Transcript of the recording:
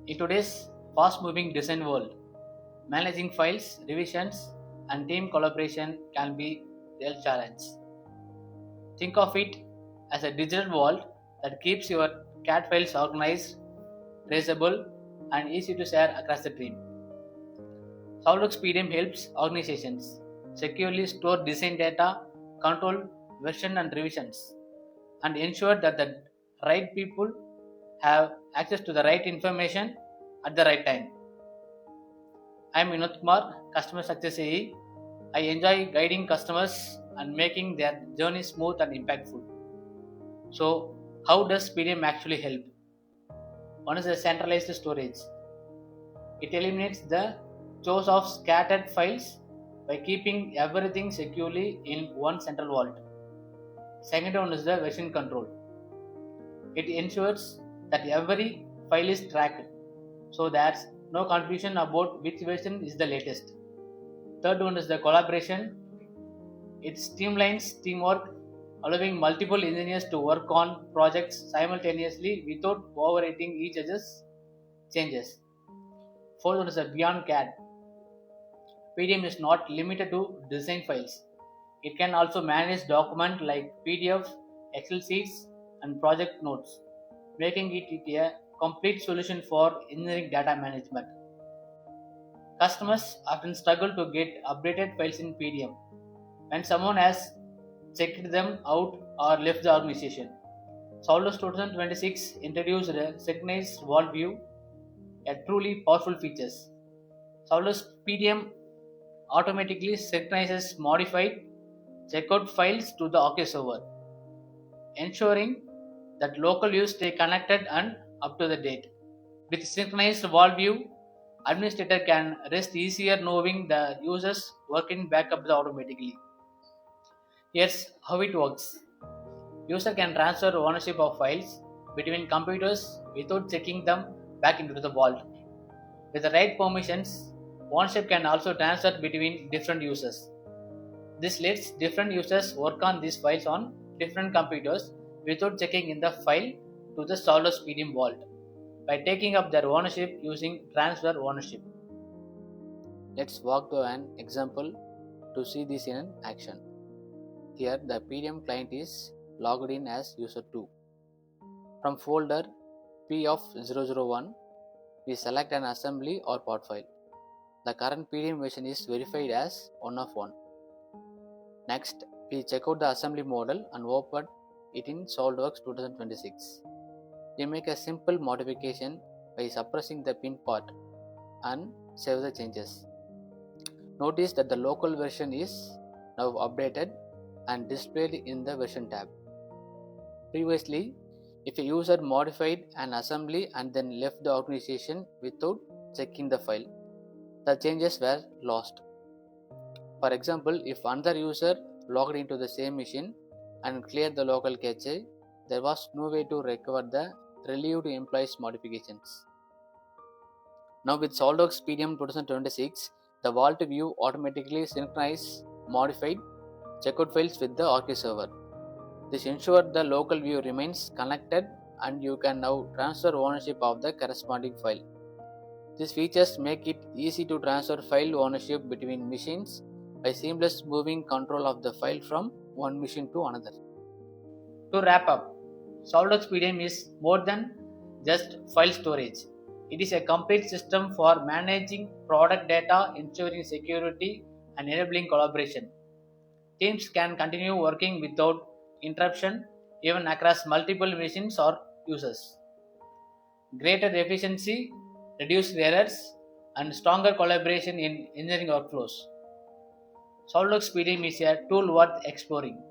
In today's fast-moving design world, managing files, revisions, and team collaboration can be a real challenge. Think of it as a digital vault that keeps your CAD files organized, traceable, and easy to share across the team. SOLIDWORKS PDM helps organizations securely store design data, control version and revisions, and ensure that the right people have access to the right information at the right time. I am Vinothkumar, Customer Success AE. I enjoy guiding customers and making their journey smooth and impactful. So, how does PDM actually help? One is the centralized storage. It eliminates the chores of scattered files by keeping everything securely in one central vault. Second one is the version control. It ensures that every file is tracked, so there's no confusion about which version is the latest. Third one is the collaboration. It streamlines teamwork, allowing multiple engineers to work on projects simultaneously without overwriting each other's changes. Fourth one is the beyond CAD. PDM is not limited to design files. It can also manage documents like PDF, Excel sheets, and project notes, making it a complete solution for engineering data management. Customers often struggle to get updated files in PDM when someone has checked them out or left the organization. SOLIDWORKS 2026 introduced a synchronized wall view, a truly powerful feature. SOLIDWORKS PDM automatically synchronizes modified checkout files to the OK server, ensuring that local views stay connected and up to the date. With synchronized wall view, administrator can rest easier knowing the users working backup automatically. Here's how it works. User can transfer ownership of files between computers without checking them back into the vault. With the right permissions, ownership can also transfer between different users. This lets different users work on these files on different computers without checking in the file to the SOLIDWORKS PDM vault by taking up their ownership using transfer ownership. Let's walk through an example to see this in action. Here the PDM client is logged in as user 2. From folder P of 001, we select an assembly or part file. The current PDM version is verified as 1 of 1. Next, we check out the assembly model and open it in SOLIDWORKS 2026. We make a simple modification by suppressing the pin part and save the changes. Notice that the local version is now updated and displayed in the version tab. Previously, if a user modified an assembly and then left the organization without checking the file, the changes were lost. For example, if another user logged into the same machine and cleared the local cache, there was no way to recover the relieved employees' modifications. Now with SOLIDWORKS PDM 2026, the vault view automatically synchronizes modified checkout files with the OK server. This ensures the local view remains connected and you can now transfer ownership of the corresponding file. These features make it easy to transfer file ownership between machines by seamless moving control of the file from one machine to another. To wrap up, SOLIDWORKS PDM is more than just file storage. It is a complete system for managing product data, ensuring security, and enabling collaboration. Teams can continue working without interruption even across multiple machines or users. Greater efficiency, reduced errors, and stronger collaboration in engineering workflows. SOLIDWORKS PDM is a tool worth exploring.